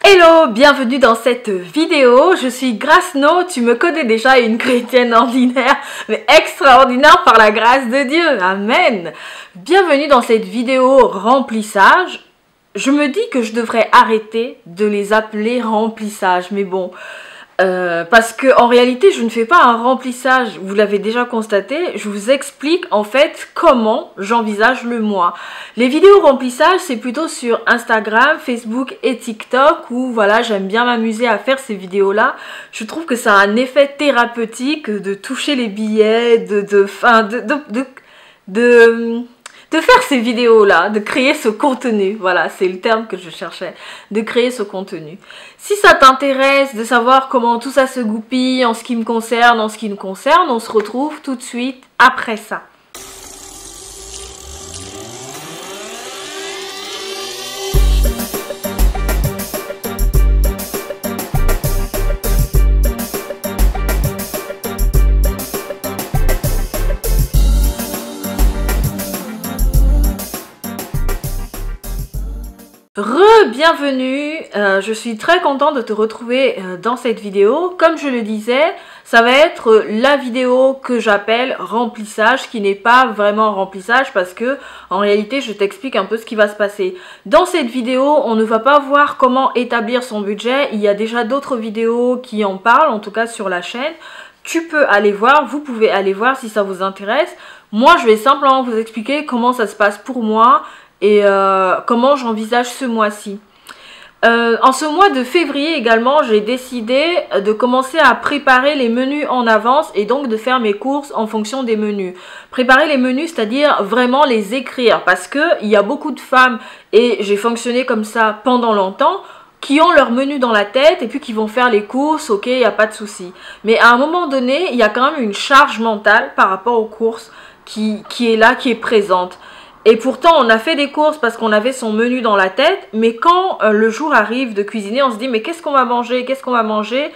Hello, bienvenue dans cette vidéo. Je suis Grace No, tu me connais déjà, une chrétienne ordinaire, mais extraordinaire par la grâce de Dieu. Amen. Bienvenue dans cette vidéo remplissage. Je me dis que je devrais arrêter de les appeler remplissage, mais bon... parce que en réalité je ne fais pas un remplissage, vous l'avez déjà constaté, je vous explique en fait comment j'envisage le mois. Les vidéos remplissage c'est plutôt sur Instagram, Facebook et TikTok où voilà j'aime bien m'amuser à faire ces vidéos là. Je trouve que ça a un effet thérapeutique de toucher les billets, de faire ces vidéos-là, de créer ce contenu. Voilà, c'est le terme que je cherchais, de créer ce contenu. Si ça t'intéresse de savoir comment tout ça se goupille en ce qui me concerne, on se retrouve tout de suite après ça. Bienvenue, je suis très contente de te retrouver dans cette vidéo. Comme je le disais, ça va être la vidéo que j'appelle remplissage, qui n'est pas vraiment remplissage parce que en réalité je t'explique un peu ce qui va se passer. Dans cette vidéo, on ne va pas voir comment établir son budget, il y a déjà d'autres vidéos qui en parlent, en tout cas sur la chaîne. Tu peux aller voir, vous pouvez aller voir si ça vous intéresse. Moi je vais simplement vous expliquer comment ça se passe pour moi et comment j'envisage ce mois-ci. En ce mois de février également, j'ai décidé de commencer à préparer les menus en avance et donc de faire mes courses en fonction des menus. Préparer les menus, c'est-à-dire vraiment les écrire parce qu'il y a beaucoup de femmes, et j'ai fonctionné comme ça pendant longtemps, qui ont leur menu dans la tête et puis qui vont faire les courses, ok, il n'y a pas de souci. Mais à un moment donné, il y a quand même une charge mentale par rapport aux courses qui est là, qui est présente. Et pourtant, on a fait des courses parce qu'on avait son menu dans la tête. Mais quand le jour arrive de cuisiner, on se dit mais qu'est-ce qu'on va manger? Qu'est-ce qu'on va manger?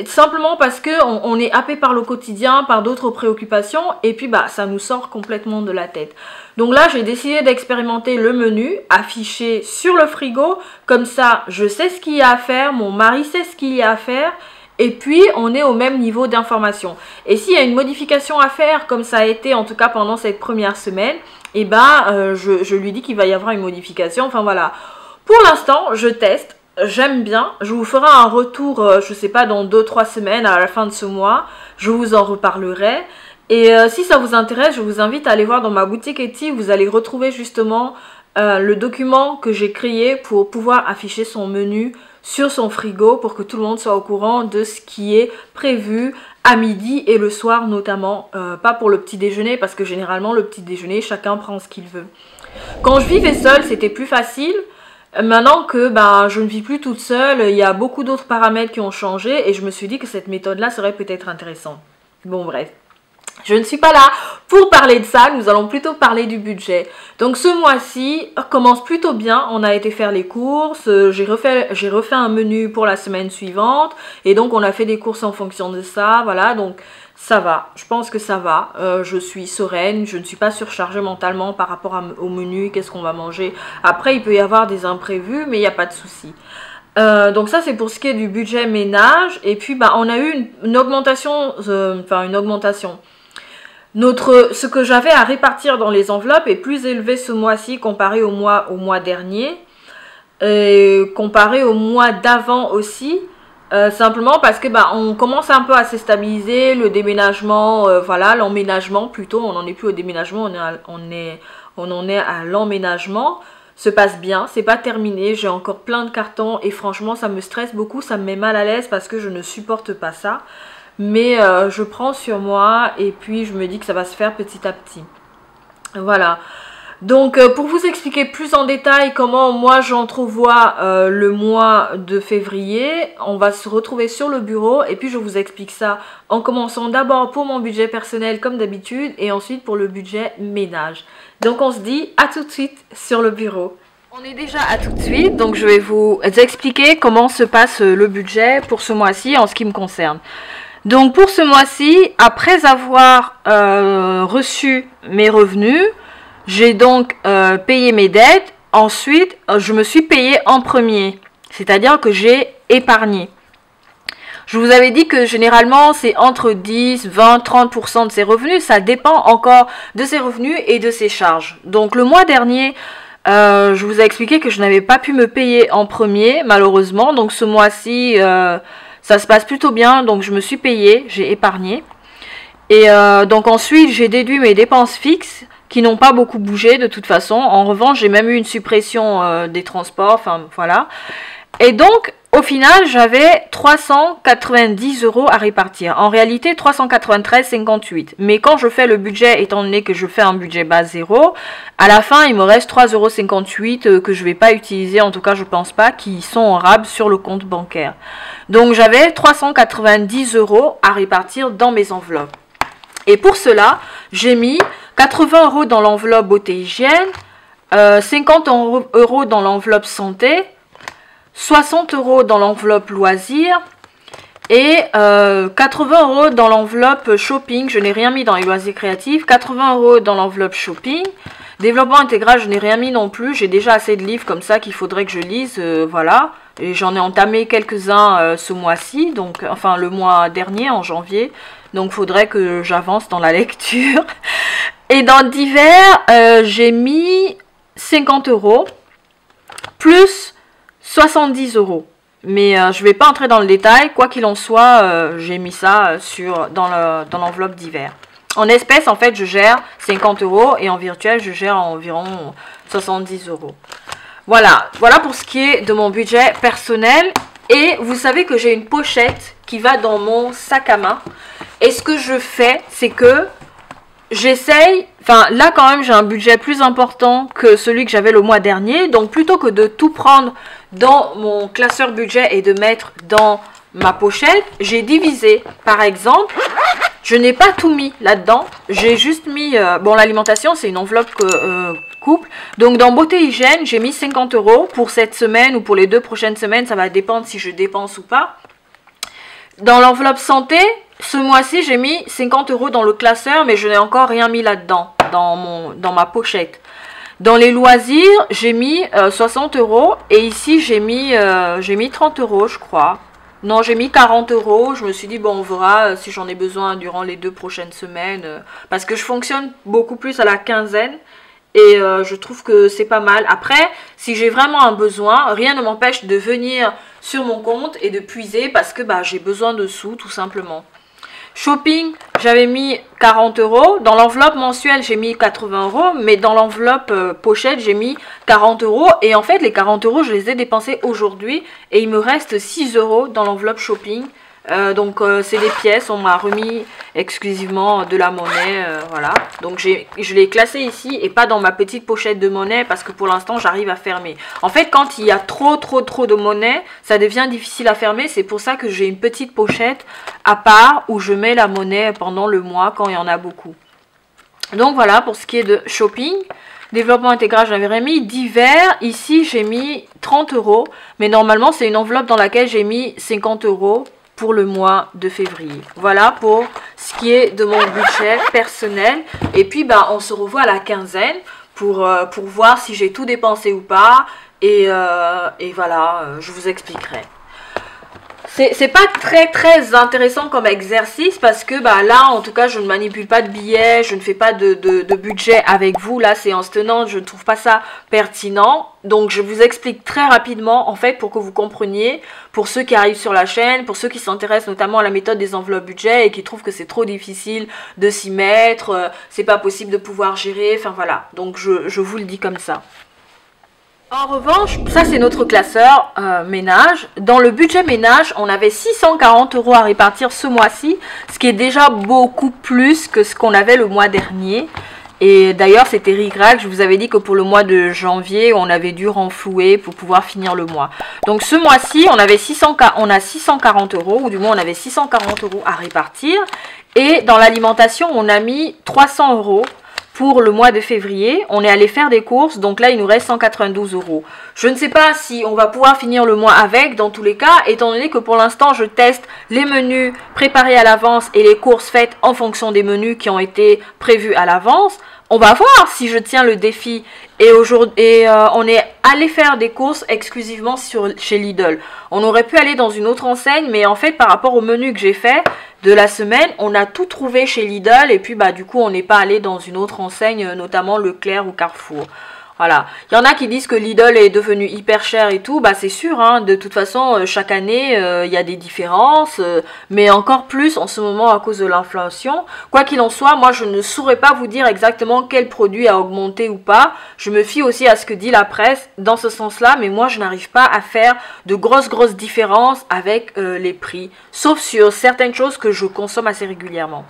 Simplement parce qu'on est happé par le quotidien, par d'autres préoccupations. Et puis bah ça nous sort complètement de la tête. Donc là, j'ai décidé d'expérimenter le menu affiché sur le frigo. Comme ça, je sais ce qu'il y a à faire. Mon mari sait ce qu'il y a à faire. Et puis, on est au même niveau d'information. Et s'il y a une modification à faire, comme ça a été en tout cas pendant cette première semaine, et ben, je lui dis qu'il va y avoir une modification. Enfin voilà. Pour l'instant, je teste. J'aime bien. Je vous ferai un retour, je sais pas, dans 2-3 semaines à la fin de ce mois. Je vous en reparlerai. Et si ça vous intéresse, je vous invite à aller voir dans ma boutique Etsy. Vous allez retrouver justement le document que j'ai créé pour pouvoir afficher son menu sur son frigo pour que tout le monde soit au courant de ce qui est prévu à midi et le soir notamment, pas pour le petit déjeuner parce que généralement le petit déjeuner chacun prend ce qu'il veut. Quand je vivais seule c'était plus facile, maintenant que ben, je ne vis plus toute seule, il y a beaucoup d'autres paramètres qui ont changé et je me suis dit que cette méthode là serait peut-être intéressante. Bon bref. Je ne suis pas là pour parler de ça, nous allons plutôt parler du budget. Donc ce mois-ci commence plutôt bien, on a été faire les courses, j'ai refait un menu pour la semaine suivante et donc on a fait des courses en fonction de ça, voilà, donc ça va, je pense que ça va, je suis sereine, je ne suis pas surchargée mentalement par rapport au menu, qu'est-ce qu'on va manger. Après il peut y avoir des imprévus mais il n'y a pas de souci. Donc ça c'est pour ce qui est du budget ménage et puis bah, on a eu une augmentation, ce que j'avais à répartir dans les enveloppes est plus élevé ce mois-ci comparé au mois dernier. Et comparé au mois d'avant aussi. Simplement parce que bah, on commence un peu à se stabiliser. Le déménagement, voilà, l'emménagement plutôt. On n'en est plus au déménagement, on en est à l'emménagement. Se passe bien, c'est pas terminé. J'ai encore plein de cartons et franchement ça me stresse beaucoup. Ça me met mal à l'aise parce que je ne supporte pas ça. Mais je prends sur moi et puis je me dis que ça va se faire petit à petit. Voilà. Donc pour vous expliquer plus en détail comment moi j'entrevois le mois de février, on va se retrouver sur le bureau et puis je vous explique ça en commençant d'abord pour mon budget personnel comme d'habitude et ensuite pour le budget ménage. Donc on se dit à tout de suite sur le bureau. On est déjà à tout de suite, donc je vais vous expliquer comment se passe le budget pour ce mois-ci en ce qui me concerne. Donc pour ce mois-ci, après avoir reçu mes revenus, j'ai donc payé mes dettes. Ensuite, je me suis payée en premier. c'est-à-dire que j'ai épargné. Je vous avais dit que généralement c'est entre 10, 20, 30% de ses revenus, ça dépend encore de ses revenus et de ses charges. Donc le mois dernier, je vous ai expliqué que je n'avais pas pu me payer en premier, malheureusement. Donc ce mois-ci, ça se passe plutôt bien, donc je me suis payée, j'ai épargné. Et donc ensuite, j'ai déduit mes dépenses fixes qui n'ont pas beaucoup bougé de toute façon. En revanche, j'ai même eu une suppression des transports, enfin voilà. Et donc, au final, j'avais 390 € à répartir. En réalité, 393,58. Mais quand je fais le budget, étant donné que je fais un budget base 0, à la fin, il me reste 3,58 € que je ne vais pas utiliser, en tout cas, je ne pense pas, qui sont en rab sur le compte bancaire. Donc, j'avais 390 € à répartir dans mes enveloppes. Et pour cela, j'ai mis 80 € dans l'enveloppe beauté hygiène, 50 € dans l'enveloppe santé, 60 € dans l'enveloppe loisirs et 80 € dans l'enveloppe shopping. Je n'ai rien mis dans les loisirs créatifs. 80 € dans l'enveloppe shopping. Développement intégral, je n'ai rien mis non plus. J'ai déjà assez de livres comme ça qu'il faudrait que je lise. Voilà. Et j'en ai entamé quelques-uns ce mois-ci, donc enfin le mois dernier en janvier. Donc il faudrait que j'avance dans la lecture. Et dans divers, j'ai mis 50 € plus 70 €. Mais je ne vais pas entrer dans le détail. Quoi qu'il en soit, j'ai mis ça dans l'enveloppe divers. En espèces, en fait, je gère 50 € et en virtuel, je gère environ 70 €. Voilà pour ce qui est de mon budget personnel. Et vous savez que j'ai une pochette qui va dans mon sac à main. Et ce que je fais, c'est que j'essaye, enfin là quand même j'ai un budget plus important que celui que j'avais le mois dernier. Donc plutôt que de tout prendre dans mon classeur budget et de mettre dans ma pochette, j'ai divisé. Par exemple, je n'ai pas tout mis là-dedans. J'ai juste mis, bon l'alimentation c'est une enveloppe couple. Donc dans beauté hygiène, j'ai mis 50 € pour cette semaine ou pour les 2 prochaines semaines. Ça va dépendre si je dépense ou pas. Dans l'enveloppe santé, ce mois-ci, j'ai mis 50 € dans le classeur, mais je n'ai encore rien mis là-dedans, dans ma pochette. Dans les loisirs, j'ai mis 60 € et ici, j'ai mis 30 €, je crois. Non, j'ai mis 40 €. Je me suis dit, bon, on verra si j'en ai besoin durant les 2 prochaines semaines. Parce que je fonctionne beaucoup plus à la quinzaine. Et je trouve que c'est pas mal. Après, si j'ai vraiment un besoin, rien ne m'empêche de venir sur mon compte et de puiser parce que j'ai besoin de sous tout simplement. Shopping, j'avais mis 40 €. Dans l'enveloppe mensuelle, j'ai mis 80 €. Mais dans l'enveloppe pochette, j'ai mis 40 €. Et en fait, les 40 €, je les ai dépensés aujourd'hui. Et il me reste 6 € dans l'enveloppe shopping. Donc c'est des pièces, on m'a remis exclusivement de la monnaie, voilà. Donc je l'ai classé ici et pas dans ma petite pochette de monnaie parce que pour l'instant j'arrive à fermer. En fait quand il y a trop de monnaie, ça devient difficile à fermer. C'est pour ça que j'ai une petite pochette à part où je mets la monnaie pendant le mois quand il y en a beaucoup. Donc voilà pour ce qui est de shopping. Développement intégral, j'avais remis. Divers, ici j'ai mis 30 €. Mais normalement c'est une enveloppe dans laquelle j'ai mis 50 € pour le mois de février. Voilà pour ce qui est de mon budget personnel. Et puis on se revoit à la quinzaine pour voir si j'ai tout dépensé ou pas. Et voilà, je vous expliquerai. C'est pas très intéressant comme exercice parce que là en tout cas je ne manipule pas de billets, je ne fais pas de budget avec vous, là séance tenante, je ne trouve pas ça pertinent. Donc je vous explique très rapidement en fait pour que vous compreniez, pour ceux qui arrivent sur la chaîne, pour ceux qui s'intéressent notamment à la méthode des enveloppes budget et qui trouvent que c'est trop difficile de s'y mettre, c'est pas possible de pouvoir gérer, enfin voilà, donc je vous le dis comme ça. En revanche, ça c'est notre classeur ménage. Dans le budget ménage, on avait 640 € à répartir ce mois-ci, ce qui est déjà beaucoup plus que ce qu'on avait le mois dernier. Et d'ailleurs, c'était ric-rac. Je vous avais dit que pour le mois de janvier, on avait dû renflouer pour pouvoir finir le mois. Donc ce mois-ci, on a 640 €, ou du moins on avait 640 € à répartir. Et dans l'alimentation, on a mis 300 € pour le mois de février. On est allé faire des courses, donc là il nous reste 192 €. Je ne sais pas si on va pouvoir finir le mois avec, dans tous les cas, étant donné que pour l'instant je teste les menus préparés à l'avance et les courses faites en fonction des menus qui ont été prévus à l'avance. On va voir si je tiens le défi. Et aujourd'hui, on est allé faire des courses exclusivement chez Lidl. On aurait pu aller dans une autre enseigne, mais en fait, par rapport au menu que j'ai fait de la semaine, on a tout trouvé chez Lidl. Et puis, bah, du coup, on n'est pas allé dans une autre enseigne, notamment Leclerc ou Carrefour. Voilà, il y en a qui disent que Lidl est devenu hyper cher et tout, bah c'est sûr, hein, de toute façon, chaque année, il y a des différences, mais encore plus en ce moment à cause de l'inflation. Quoi qu'il en soit, moi je ne saurais pas vous dire exactement quel produit a augmenté ou pas, je me fie aussi à ce que dit la presse dans ce sens-là, mais moi je n'arrive pas à faire de grosses différences avec les prix, sauf sur certaines choses que je consomme assez régulièrement.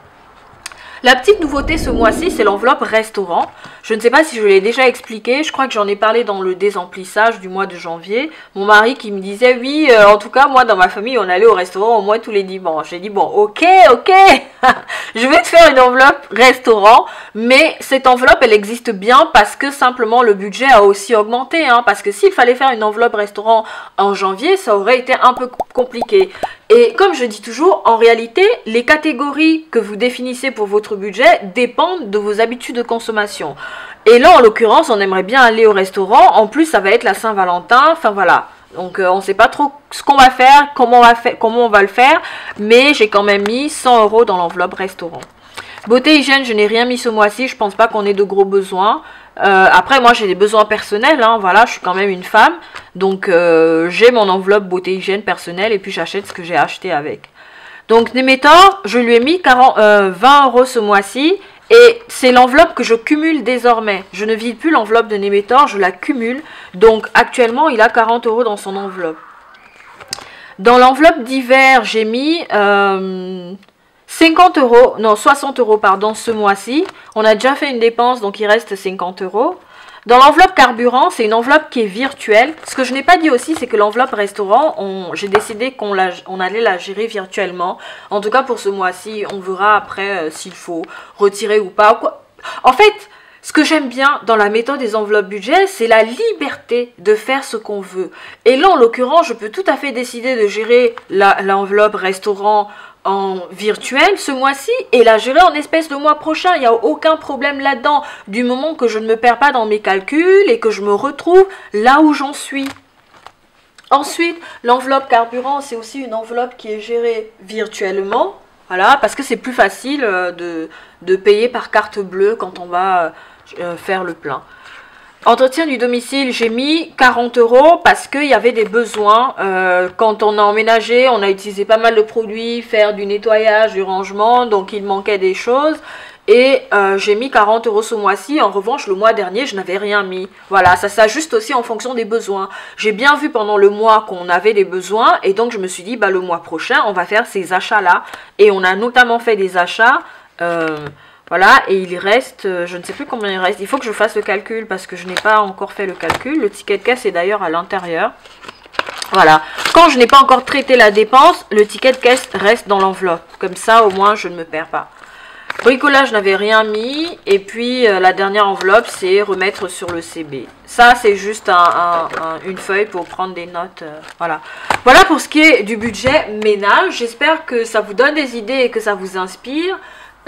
La petite nouveauté ce mois-ci, c'est l'enveloppe restaurant. Je ne sais pas si je l'ai déjà expliqué, je crois que j'en ai parlé dans le désemplissage du mois de janvier. Mon mari qui me disait, oui, en tout cas, moi, dans ma famille, on allait au restaurant au moins tous les dimanches. J'ai dit, bon, ok, je vais te faire une enveloppe restaurant, mais cette enveloppe, elle existe bien parce que simplement le budget a aussi augmenté. Hein, parce que s'il fallait faire une enveloppe restaurant en janvier, ça aurait été un peu compliqué. Et comme je dis toujours, en réalité, les catégories que vous définissez pour votre budget dépendent de vos habitudes de consommation. Et là, en l'occurrence, on aimerait bien aller au restaurant. En plus, ça va être la Saint-Valentin. Enfin, voilà. Donc, on ne sait pas trop ce qu'on va faire, comment on va le faire. Mais j'ai quand même mis 100 € dans l'enveloppe restaurant. Beauté hygiène, je n'ai rien mis ce mois-ci. Je pense pas qu'on ait de gros besoins. Après, moi, j'ai des besoins personnels. Hein, voilà, je suis quand même une femme. Donc, j'ai mon enveloppe beauté hygiène personnelle. Et puis, j'achète ce que j'ai acheté avec. Donc, Nemetor, je lui ai mis 20 € ce mois-ci. Et c'est l'enveloppe que je cumule désormais. Je ne vide plus l'enveloppe de Nemetor, je la cumule. Donc, actuellement, il a 40 € dans son enveloppe. Dans l'enveloppe d'hiver, j'ai mis 50 €, non 60 € pardon, ce mois-ci. On a déjà fait une dépense, donc il reste 50 €. Dans l'enveloppe carburant, c'est une enveloppe qui est virtuelle. Ce que je n'ai pas dit aussi, c'est que l'enveloppe restaurant, j'ai décidé qu'on allait la gérer virtuellement. En tout cas, pour ce mois-ci, on verra après s'il faut retirer ou pas. En fait, ce que j'aime bien dans la méthode des enveloppes budget, c'est la liberté de faire ce qu'on veut. Et là, en l'occurrence, je peux tout à fait décider de gérer l'enveloppe restaurant en virtuel ce mois-ci et la gérer en espèces le mois prochain. Il n'y a aucun problème là-dedans, du moment que je ne me perds pas dans mes calculs et que je me retrouve là où j'en suis. Ensuite, l'enveloppe carburant, c'est aussi une enveloppe qui est gérée virtuellement. Voilà, parce que c'est plus facile de payer par carte bleue quand on va faire le plein. Entretien du domicile, j'ai mis 40 € parce qu'il y avait des besoins. Quand on a emménagé, on a utilisé pas mal de produits, faire du nettoyage, du rangement, donc il manquait des choses. Et j'ai mis 40 € ce mois-ci. En revanche, le mois dernier, je n'avais rien mis. Voilà, ça s'ajuste aussi en fonction des besoins. J'ai bien vu pendant le mois qu'on avait des besoins. Et donc, je me suis dit, bah, le mois prochain, on va faire ces achats-là. Et on a notamment fait des achats... voilà, et il reste, je ne sais plus combien il reste. Il faut que je fasse le calcul parce que je n'ai pas encore fait le calcul. Le ticket de caisse est d'ailleurs à l'intérieur. Voilà, quand je n'ai pas encore traité la dépense, le ticket de caisse reste dans l'enveloppe. Comme ça, au moins, je ne me perds pas. Bricolage, je n'avais rien mis. Et puis, la dernière enveloppe, c'est remettre sur le CB. Ça, c'est juste une feuille pour prendre des notes. Voilà. Voilà pour ce qui est du budget ménage. J'espère que ça vous donne des idées et que ça vous inspire.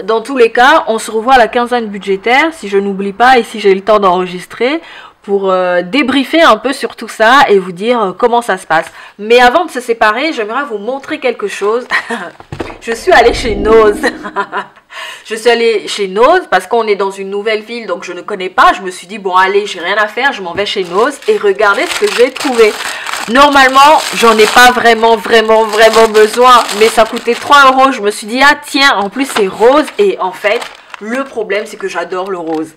Dans tous les cas, on se revoit à la quinzaine budgétaire, si je n'oublie pas et si j'ai le temps d'enregistrer, pour débriefer un peu sur tout ça et vous dire comment ça se passe. Mais avant de se séparer, j'aimerais vous montrer quelque chose. Je suis allée chez Nose. Je suis allée chez Nose parce qu'on est dans une nouvelle ville, donc je ne connais pas. Je me suis dit, bon allez, j'ai rien à faire, je m'en vais chez Nose et regardez ce que j'ai trouvé. Normalement, j'en ai pas vraiment besoin, mais ça coûtait 3 €. Je me suis dit, ah tiens, en plus c'est rose. Et en fait, le problème, c'est que j'adore le rose.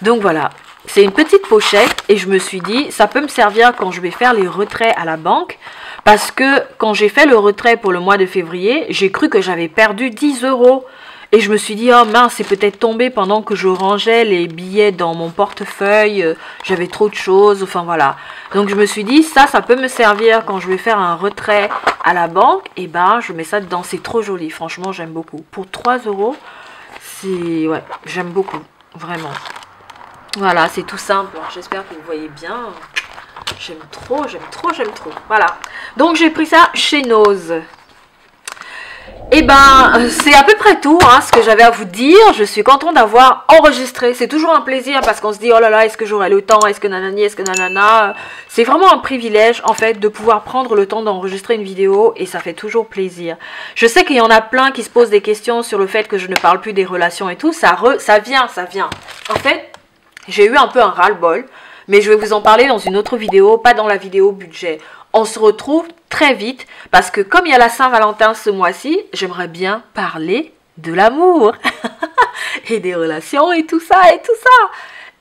Donc voilà, c'est une petite pochette et je me suis dit, ça peut me servir quand je vais faire les retraits à la banque. Parce que quand j'ai fait le retrait pour le mois de février, j'ai cru que j'avais perdu 10 €. Et je me suis dit, oh mince, c'est peut-être tombé pendant que je rangeais les billets dans mon portefeuille. J'avais trop de choses, enfin voilà. Donc je me suis dit, ça peut me servir quand je vais faire un retrait à la banque. Et ben, je mets ça dedans, c'est trop joli. Franchement, j'aime beaucoup. Pour 3 €, c'est... ouais, j'aime beaucoup, vraiment. Voilà, c'est tout simple. J'espère que vous voyez bien. J'aime trop. Voilà. Donc j'ai pris ça chez Nose. Et ben, c'est à peu près tout hein, ce que j'avais à vous dire. Je suis contente d'avoir enregistré. C'est toujours un plaisir parce qu'on se dit, oh là là, est-ce que j'aurai le temps? Est-ce que nanani, est-ce que nanana? C'est vraiment un privilège, en fait, de pouvoir prendre le temps d'enregistrer une vidéo et ça fait toujours plaisir. Je sais qu'il y en a plein qui se posent des questions sur le fait que je ne parle plus des relations et tout. Ça vient. En fait, j'ai eu un peu un ras-le-bol, mais je vais vous en parler dans une autre vidéo, pas dans la vidéo budget. On se retrouve très vite parce que comme il y a la Saint-Valentin ce mois-ci, j'aimerais bien parler de l'amour et des relations et tout ça.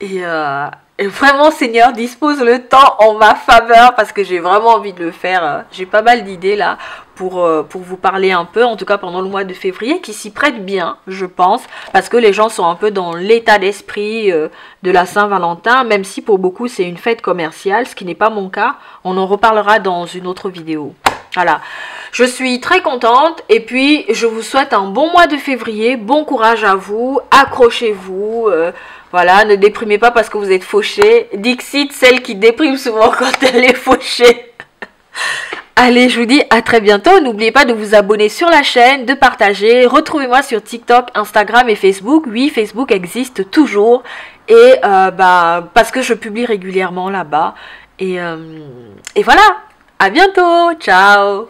Et vraiment, Seigneur, dispose le temps en ma faveur parce que j'ai vraiment envie de le faire. J'ai pas mal d'idées là pour vous parler un peu, en tout cas pendant le mois de février, qui s'y prête bien, je pense, parce que les gens sont un peu dans l'état d'esprit de la Saint-Valentin, même si pour beaucoup c'est une fête commerciale, ce qui n'est pas mon cas. On en reparlera dans une autre vidéo. Voilà, je suis très contente et puis je vous souhaite un bon mois de février, bon courage à vous, accrochez-vous, voilà, ne déprimez pas parce que vous êtes fauchés. Dixit, celle qui déprime souvent quand elle est fauchée. Allez, je vous dis à très bientôt. N'oubliez pas de vous abonner sur la chaîne, de partager. Retrouvez-moi sur TikTok, Instagram et Facebook. Oui, Facebook existe toujours. Et parce que je publie régulièrement là-bas. Et voilà, à bientôt. Ciao.